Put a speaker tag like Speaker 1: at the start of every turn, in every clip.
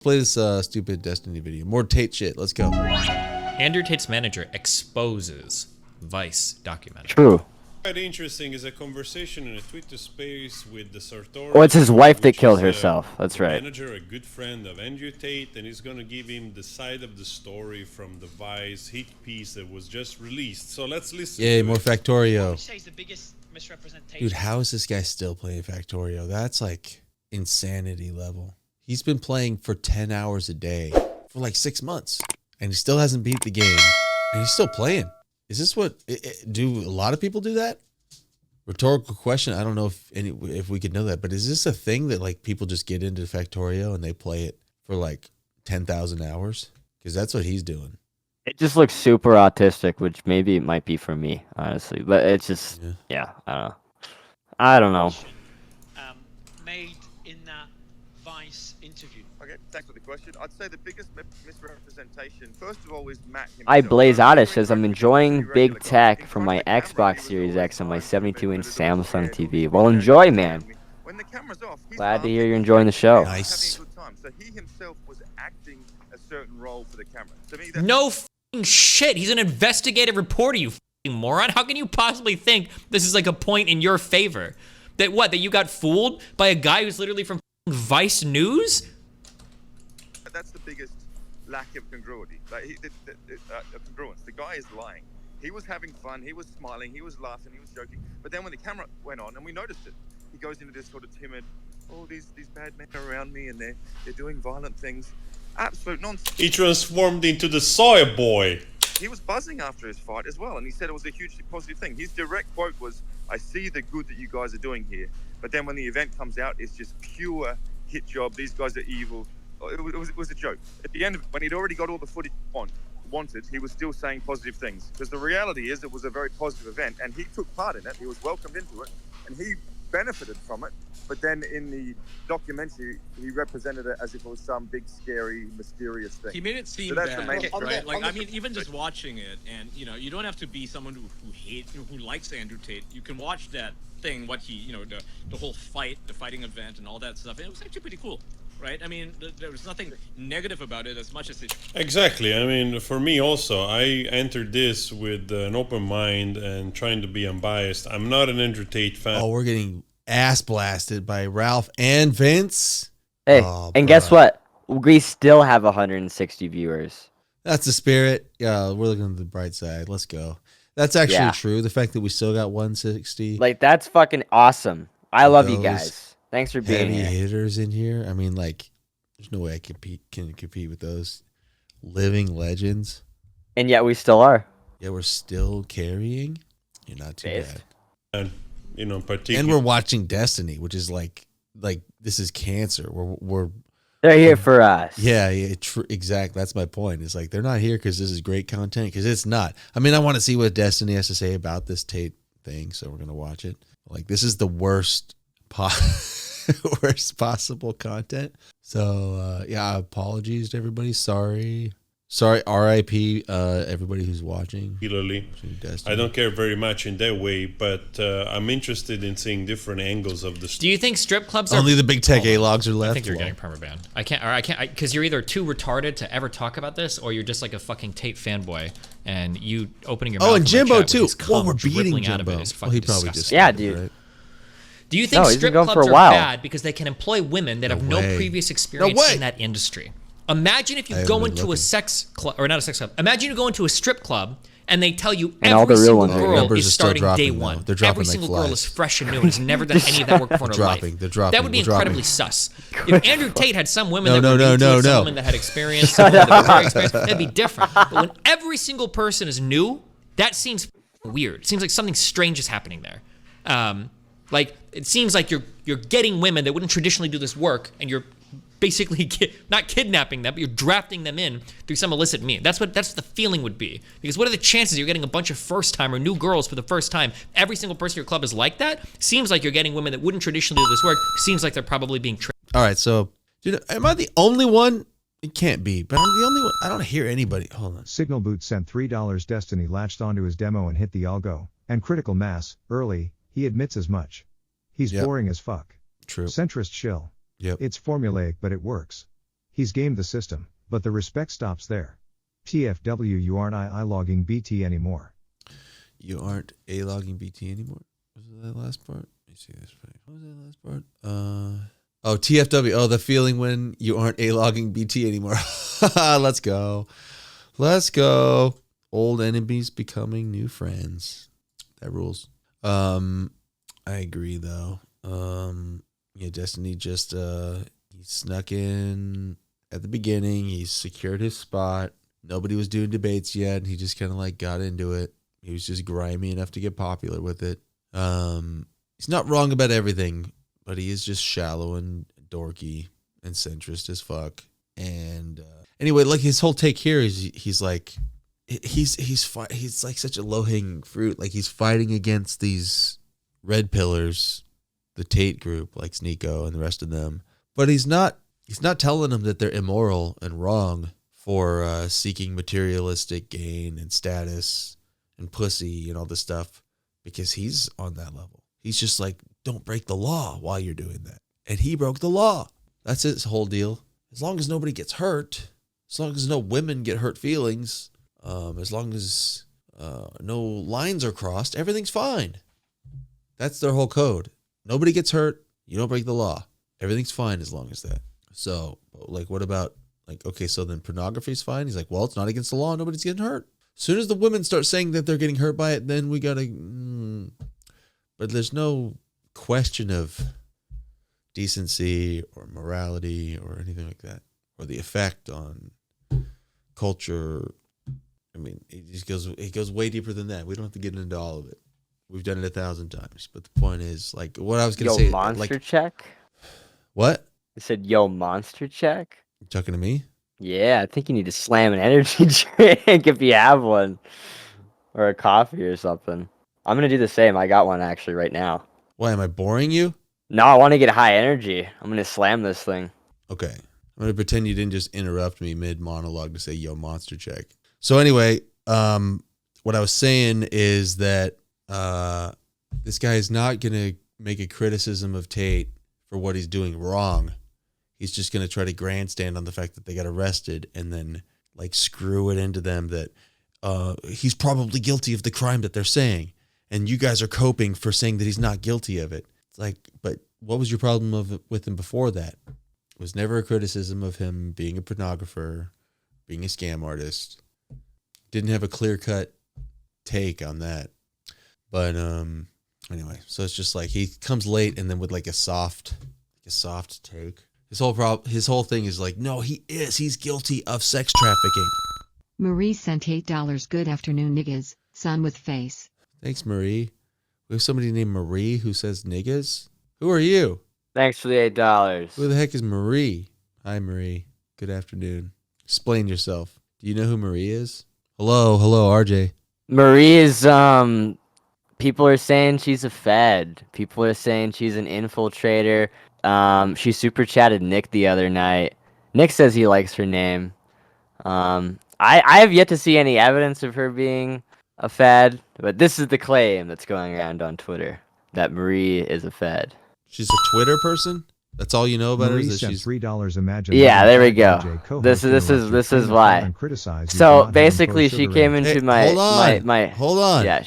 Speaker 1: Play this stupid Destiny video. More Tate shit. Let's go.
Speaker 2: Andrew Tate's manager exposes Vice documentary.
Speaker 3: True.
Speaker 4: Quite interesting is a conversation in a Twitter space with the Sartori.
Speaker 3: Oh, it's his wife that killed herself. That's right.
Speaker 4: Manager, a good friend of Andrew Tate, and he's gonna give him the side of the story from the Vice hit piece that was just released. So let's listen.
Speaker 1: Yay, more Factorio.
Speaker 5: The biggest misrepresentation.
Speaker 1: Dude, how is this guy still playing Factorio? That's like insanity level. He's been playing for 10 hours a day for like 6 months, and he still hasn't beat the game, and he's still playing. Is this what, do a lot of people do that? Rhetorical question. I don't know if we could know that, but is this a thing that like people just get into Factorio and they play it for like 10,000 hours? Because that's what he's doing.
Speaker 3: It just looks super autistic, which maybe it might be for me, honestly. But it's just, yeah, I don't know.
Speaker 5: Made in that Vice interview.
Speaker 6: Okay, thanks for the question. I'd say the biggest misrepresentation, first of all, is Matt himself.
Speaker 3: Blaze Oddish says, I'm enjoying BigTech from my Xbox Series X and my 72-inch Samsung TV. Well, enjoy, man.
Speaker 6: When the camera's off,
Speaker 3: Glad to hear you're enjoying the show.
Speaker 1: Nice.
Speaker 6: having a good time. So he himself was acting a certain role for the camera. To me,
Speaker 2: No f***ing shit. He's an investigative reporter, you f***ing moron. How can you possibly think this is like a point in your favor? That what? That you got fooled by a guy who's literally from Vice News?
Speaker 6: that's the biggest lack of congruity. Like congruence. The guy is lying. He was having fun. He was smiling. He was laughing. He was joking. But then when the camera went on, and we noticed it, he goes into this sort of timid, oh, these bad men are around me, and they're doing violent things. Absolute nonsense.
Speaker 4: He transformed into the Sawyer boy.
Speaker 6: He was buzzing after his fight as well, and he said it was a hugely positive thing. His direct quote was, I see the good that you guys are doing here, but then when the event comes out, it's just pure hit job. These guys are evil. It was a joke. At the end of it, when he'd already got all the footage wanted, he was still saying positive things. Because the reality is it was a very positive event, and he took part in it. He was welcomed into it, and he benefited from it. But then in the documentary, he represented it as if it was some big, scary, mysterious thing.
Speaker 7: He made it seem
Speaker 6: that's
Speaker 7: bad,
Speaker 6: the main
Speaker 7: right? Like, I mean, even just watching it, and you don't have to be someone who likes Andrew Tate. You can watch that thing, what he, the whole fight, the fighting event, and all that stuff. And it was actually pretty cool, right? I mean, there was nothing negative about it as much as it.
Speaker 4: Exactly. I mean, for me also, I entered this with an open mind and trying to be unbiased. I'm not an Andrew Tate fan.
Speaker 1: Oh, we're getting ass blasted by Ralph and Vince.
Speaker 3: Hey,
Speaker 1: oh,
Speaker 3: and guess what? We still have 160 viewers.
Speaker 1: That's the spirit. Yeah, we're looking at the bright side. Let's go. That's actually true. The fact that we still got 160.
Speaker 3: Like, that's fucking awesome. I love you guys. Thanks for being
Speaker 1: heavy
Speaker 3: here.
Speaker 1: hitters in here. I mean, like, there's no way I can compete with those living legends.
Speaker 3: And yet we still are.
Speaker 1: Yeah, we're still carrying. You're not too bad.
Speaker 4: And particularly,
Speaker 1: and we're watching Destiny, which is like this is cancer. We're
Speaker 3: They're here for us.
Speaker 1: Yeah, exactly. That's my point. It's like they're not here because this is great content, because it's not. I mean, I want to see what Destiny has to say about this Tate thing, so we're gonna watch it. Like, this is the worst possible content. So yeah, apologies to everybody. Sorry, R.I.P. Everybody who's watching.
Speaker 4: I don't care very much in that way, but I'm interested in seeing different angles of the story.
Speaker 2: Do you think strip clubs are...
Speaker 1: Only the BigTech A-logs are left?
Speaker 2: I think you're getting permaban. I can't, because you're either too retarded to ever talk about this, or you're just like a fucking Tate fanboy, and you opening your mouth...
Speaker 1: Oh, and Jimbo, too.
Speaker 2: Well,
Speaker 1: we're beating Jimbo.
Speaker 2: He probably
Speaker 1: just...
Speaker 3: Yeah, dude.
Speaker 1: Right?
Speaker 2: Do you think strip clubs are bad because they can employ women that have no previous experience in that industry? Imagine if you go into a sex club, or not a sex club. Imagine you go into a strip club and they tell you every single girl is starting day one. Every single girl is fresh and new and has never done any of that work before in her life. That would be incredibly sus. If Andrew Tate had some women some women that had experience, some women that were very experienced, that'd be different. But when every single person is new, that seems weird. It seems like something strange is happening there. Like, it seems like you're getting women that wouldn't traditionally do this work, and you're basically not kidnapping them, but you're drafting them in through some illicit means. That's what the feeling would be. Because what are the chances you're getting a bunch of first-time or new girls for the first time? Every single person in your club is like that. Seems like you're getting women that wouldn't traditionally do this work. Seems like they're probably being tricked.
Speaker 1: All right, so am I the only one? It can't be, but I'm the only one. I don't hear anybody. Hold on.
Speaker 8: Signal Boot sent $3. Destiny latched onto his demo and hit the algo. And critical mass, early, he admits as much. He's boring as fuck.
Speaker 1: True.
Speaker 8: Centrist shill.
Speaker 1: Yep.
Speaker 8: It's formulaic, but it works. He's gamed the system, but the respect stops there. TFW, you aren't I-logging BT anymore.
Speaker 1: You aren't A-logging BT anymore? Was it that last part? Let me see this. What was that last part? Oh, TFW. Oh, the feeling when you aren't A-logging BT anymore. Let's go. Let's go. Old enemies becoming new friends. That rules. I agree, though. Yeah, Destiny just, he snuck in at the beginning. He secured his spot. Nobody was doing debates yet. And he just kind of like got into it. He was just grimy enough to get popular with it. He's not wrong about everything, but he is just shallow and dorky and centrist as fuck. And anyway, like his whole take here is he's like he's like such a low-hanging fruit. Like he's fighting against these red pillars, the Tate group, like Sneeko and the rest of them. But he's not telling them that they're immoral and wrong for seeking materialistic gain and status and pussy and all this stuff, because he's on that level. He's just like, don't break the law while you're doing that. And he broke the law. That's his whole deal. As long as nobody gets hurt, as long as no women get hurt feelings, as long as no lines are crossed, everything's fine. That's their whole code. Nobody gets hurt. You don't break the law. Everything's fine as long as that. So, like, what about, like, okay, so then pornography's fine? He's like, well, it's not against the law. Nobody's getting hurt. As soon as the women start saying that they're getting hurt by it, then we got to... But there's no question of decency or morality or anything like that, or the effect on culture. I mean, it goes way deeper than that. We don't have to get into all of it. We've done it 1,000 times. But the point is, like, what I was going to say...
Speaker 3: Yo, monster check?
Speaker 1: What?
Speaker 3: I said, yo, monster check?
Speaker 1: You talking to me?
Speaker 3: Yeah, I think you need to slam an energy drink if you have one. Or a coffee or something. I'm going to do the same. I got one actually right now.
Speaker 1: Why, am I boring you?
Speaker 3: No, I want to get high energy. I'm going to slam this thing.
Speaker 1: Okay. I'm going to pretend you didn't just interrupt me mid-monologue to say, yo, monster check. So anyway, what I was saying is that this guy is not going to make a criticism of Tate for what he's doing wrong. He's just going to try to grandstand on the fact that they got arrested and then like screw it into them that he's probably guilty of the crime that they're saying. And you guys are coping for saying that he's not guilty of it. It's like, but what was your problem with him before that? It was never a criticism of him being a pornographer, being a scam artist. Didn't have a clear-cut take on that. But anyway, so it's just like he comes late and then with like a soft take. His whole thing is like, no, he's guilty of sex trafficking.
Speaker 9: Marie sent $8. Good afternoon, niggas. Son with face.
Speaker 1: Thanks, Marie. We have somebody named Marie who says niggas. Who are you?
Speaker 3: Thanks for the $8.
Speaker 1: Who the heck is Marie? Hi, Marie. Good afternoon. Explain yourself. Do you know who Marie is? Hello, RJ.
Speaker 3: Marie is, people are saying she's a Fed. People are saying she's an infiltrator. She super chatted Nick the other night. Nick says he likes her name. I have yet to see any evidence of her being a Fed, but this is the claim that's going around on Twitter, that Marie is a Fed.
Speaker 1: She's a Twitter person? That's all you know about
Speaker 8: Marie
Speaker 1: her? Is that she's
Speaker 8: $3. Imagine.
Speaker 3: Yeah, there we go. This is why. So basically, she came into my
Speaker 1: hold on.
Speaker 3: Yeah,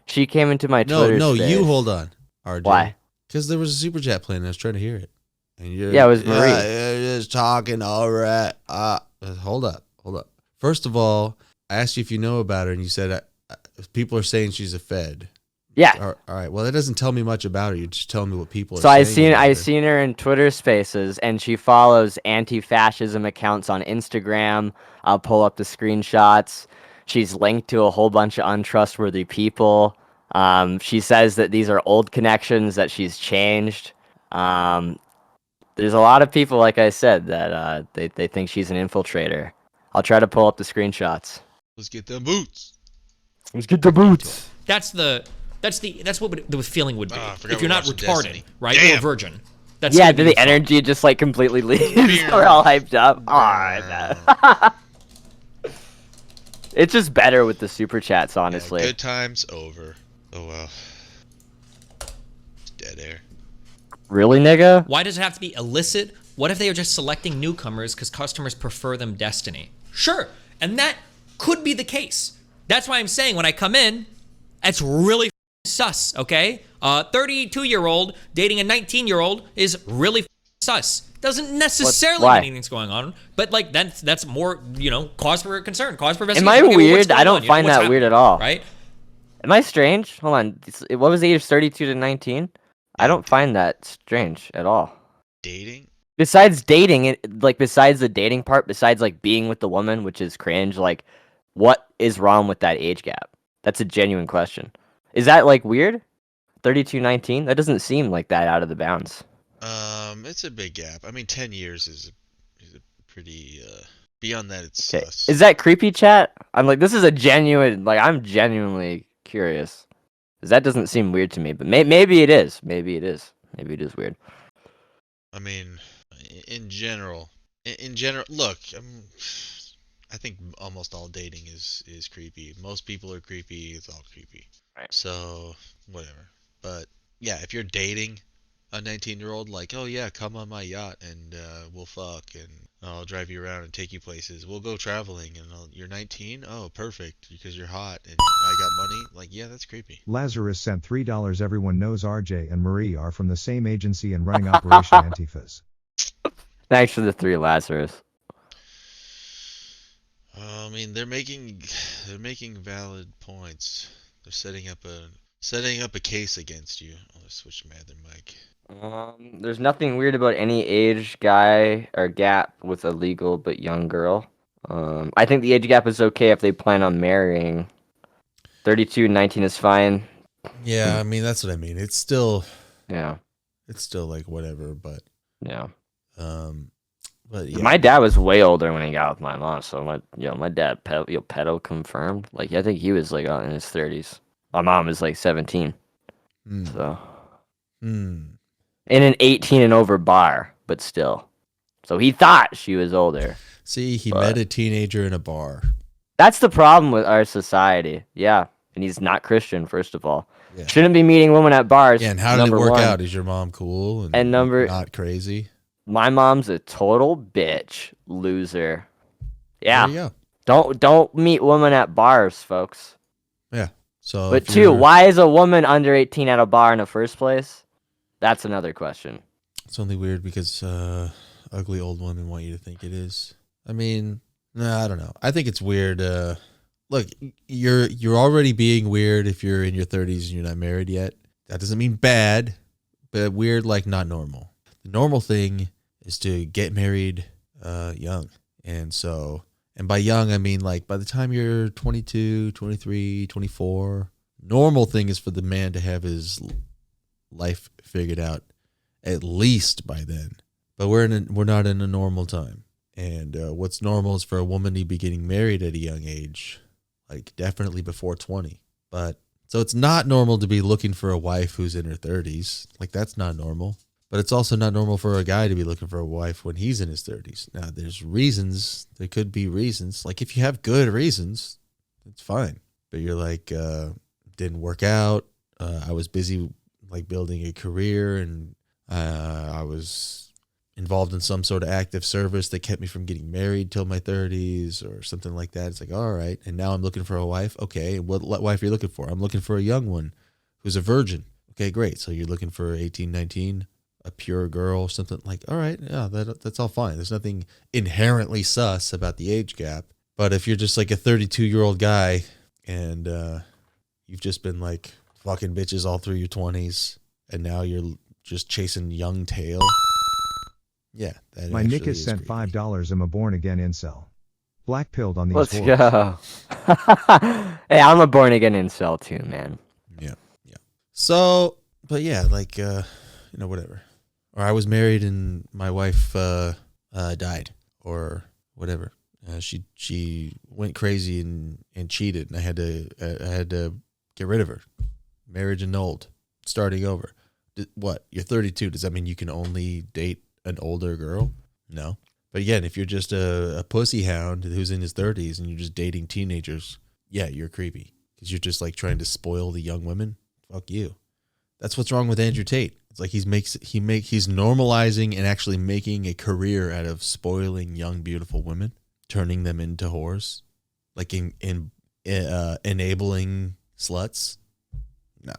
Speaker 3: she came into my Twitter.
Speaker 1: No,
Speaker 3: space.
Speaker 1: you hold on, RJ.
Speaker 3: Why?
Speaker 1: Because there was a super chat playing. And I was trying to hear it. And
Speaker 3: it was Marie.
Speaker 1: You're just talking. All right. Hold up. First of all, I asked you if you know about her, and you said people are saying she's a Fed.
Speaker 3: Yeah.
Speaker 1: All right. Well, that doesn't tell me much about her. You're just telling me what people are
Speaker 3: saying. So
Speaker 1: I
Speaker 3: seen her in Twitter Spaces, and she follows anti-fascism accounts on Instagram. I'll pull up the screenshots. She's linked to a whole bunch of untrustworthy people. She says that these are old connections that she's changed. There's a lot of people, like I said, that they think she's an infiltrator. I'll try to pull up the screenshots.
Speaker 10: Let's get them boots.
Speaker 3: Let's get the boots.
Speaker 2: That's what the feeling would be if you're not retarded, Destiny. Right?
Speaker 10: Damn.
Speaker 2: You're a virgin. That's
Speaker 3: the energy just like completely leaves. We're all hyped up. It's just better with the super chats, honestly.
Speaker 10: Yeah, good times over. Oh well. It's dead air.
Speaker 3: Really, nigga?
Speaker 2: Why does it have to be illicit What if they are just selecting newcomers because customers prefer them Destiny? Sure, and that could be the case. That's why I'm saying when I come in, it's really sus, okay? 32-year-old dating a 19-year-old is really sus. Doesn't necessarily mean anything's going on, but like that's more, cause for concern, cause for investigation.
Speaker 3: Am I weird? I don't find that weird at all.
Speaker 2: Right?
Speaker 3: Am I strange? Hold on. What was the age 32 to 19? I don't find that strange at all.
Speaker 10: Dating?
Speaker 3: Besides dating, besides the dating part, besides like being with the woman, which is cringe, like what is wrong with that age gap? That's a genuine question. Is that like weird? 32-19? That doesn't seem like that out of the bounds.
Speaker 10: It's a big gap. I mean, 10 years is a pretty, beyond that, it's
Speaker 3: okay.
Speaker 10: sus.
Speaker 3: Is that creepy, chat? I'm like, this is a genuine, like, I'm genuinely curious. Because that doesn't seem weird to me, but maybe it is. Maybe it is. Maybe it is weird.
Speaker 10: I mean, in general, look, I think almost all dating is creepy. Most people are creepy. It's all creepy.
Speaker 3: Right.
Speaker 10: So, whatever. But, yeah, if you're dating a 19-year-old, like, oh, yeah, come on my yacht and we'll fuck and I'll drive you around and take you places. We'll go traveling and you're 19? Oh, perfect, because you're hot and I got money. Like, yeah, that's creepy.
Speaker 8: Lazarus sent $3. Everyone knows RJ and Marie are from the same agency and running Operation Antifas.
Speaker 3: Thanks for the 3, Lazarus.
Speaker 10: I mean, they're making valid points. They're setting up a case against you. I'll just switch my other mic.
Speaker 3: There's nothing weird about any age guy or gap with a legal but young girl. I think the age gap is okay if they plan on marrying. 32 and 19 is fine.
Speaker 1: Yeah, I mean, that's what I mean. It's still...
Speaker 3: Yeah.
Speaker 1: It's still like whatever, but...
Speaker 3: Yeah.
Speaker 1: But yeah.
Speaker 3: My dad was way older when he got with my mom, so my dad pedo confirmed. Like, I think he was like in his 30s. My mom is like 17. So... In an 18 and over bar, but still. So he thought she was older.
Speaker 1: See, he met a teenager in a bar.
Speaker 3: That's the problem with our society. Yeah. And he's not Christian, first of all.
Speaker 1: Yeah.
Speaker 3: Shouldn't be meeting women at bars.
Speaker 1: Yeah, and how did it work out? Is your mom cool and not crazy?
Speaker 3: My mom's a total bitch. Loser. Yeah.
Speaker 1: There you go.
Speaker 3: Don't meet women at bars, folks.
Speaker 1: Yeah. So
Speaker 3: but 2, why is a woman under 18 at a bar in the first place? That's another question.
Speaker 1: It's only weird because ugly old women want you to think it is. I mean, no, I don't know. I think it's weird. Look, you're already being weird if you're in your 30s and you're not married yet. That doesn't mean bad, but weird like not normal. The normal thing is to get married young. And by young, I mean like by the time you're 22, 23, 24, normal thing is for the man to have his life figured out at least by then. But we're not in a normal time. And what's normal is for a woman to be getting married at a young age, like definitely before 20. But so it's not normal to be looking for a wife who's in her 30s. Like that's not normal. But it's also not normal for a guy to be looking for a wife when he's in his 30s. Now, there's reasons. There could be reasons. Like if you have good reasons, it's fine. But you're like, didn't work out. I was busy like building a career and I was involved in some sort of active service that kept me from getting married till my 30s or something like that. It's like, all right. And now I'm looking for a wife. Okay. What wife are you looking for? I'm looking for a young one who's a virgin. Okay, great. So you're looking for 18, 19, a pure girl, something like, all right. Yeah, that's all fine. There's nothing inherently sus about the age gap. But if you're just like a 32-year-old guy and you've just been like fucking bitches all through your 20s and now you're just chasing young tail. Yeah.
Speaker 8: My Nick has sent $5. I'm a born again incel. Black pilled on these
Speaker 3: Let's
Speaker 8: boards.
Speaker 3: go. Hey, I'm a born again incel too, man.
Speaker 1: Yeah. So, but yeah, like, whatever. Or I was married and my wife died or whatever. She went crazy and cheated and I had to get rid of her. Marriage annulled. Starting over. What? You're 32. Does that mean you can only date an older girl? No. But again, if you're just a pussy hound who's in his 30s and you're just dating teenagers, yeah, you're creepy. Because you're just like trying to spoil the young women. Fuck you. That's what's wrong with Andrew Tate. It's like he's normalizing and actually making a career out of spoiling young, beautiful women, turning them into whores, like enabling sluts. No,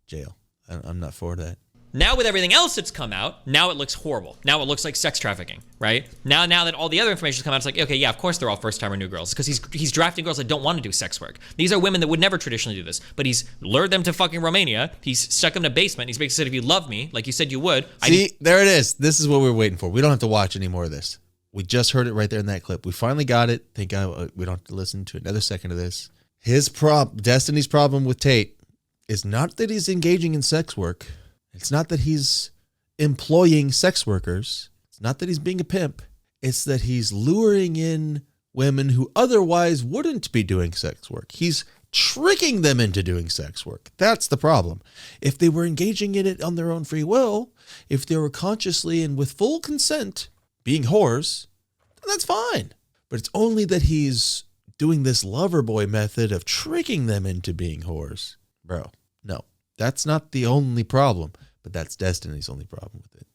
Speaker 1: jail. I'm not for that.
Speaker 2: Now with everything else that's come out, now it looks horrible. Now it looks like sex trafficking, right? Now that all the other information's come out, it's like, okay, yeah, of course they're all first-timer new girls, because he's drafting girls that don't want to do sex work. These are women that would never traditionally do this, but he's lured them to fucking Romania. He's stuck them in a basement. He's basically said, if you love me, like you said you would.
Speaker 1: See, there it is. This is what we're waiting for. We don't have to watch any more of this. We just heard it right there in that clip. We finally got it. Thank God we don't have to listen to another second of this. Destiny's problem with Tate is not that he's engaging in sex work. It's not that he's employing sex workers. It's not that he's being a pimp. It's that he's luring in women who otherwise wouldn't be doing sex work. He's tricking them into doing sex work. That's the problem. If they were engaging in it on their own free will, if they were consciously and with full consent being whores, then that's fine. But it's only that he's doing this lover boy method of tricking them into being whores. Bro, no, that's not the only problem. But that's Destiny's only problem with it.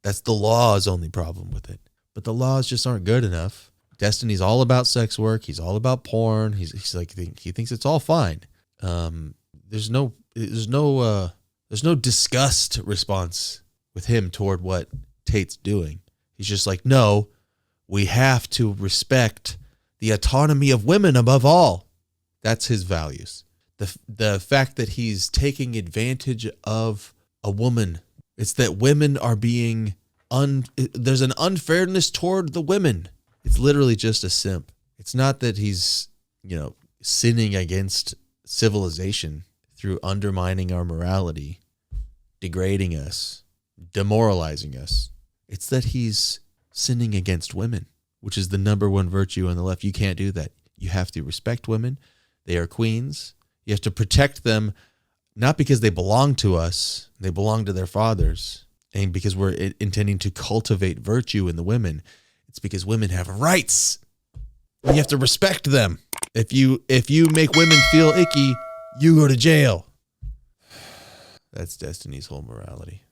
Speaker 1: That's the law's only problem with it. But the laws just aren't good enough. Destiny's all about sex work. He's all about porn. He's like, he thinks it's all fine. There's no disgust response with him toward what Tate's doing. He's just like, no, we have to respect the autonomy of women above all. That's his values. The fact that he's taking advantage of a woman, it's that women are being there's an unfairness toward the women. It's literally just a simp. It's not that he's, sinning against civilization through undermining our morality, degrading us, demoralizing us. It's that he's sinning against women, which is the number one virtue on the left. You can't do that. You have to respect women. They are queens. You have to protect them, not because they belong to us, they belong to their fathers, and because we're intending to cultivate virtue in the women. It's because women have rights. You have to respect them. If you make women feel icky, you go to jail. That's Destiny's whole morality.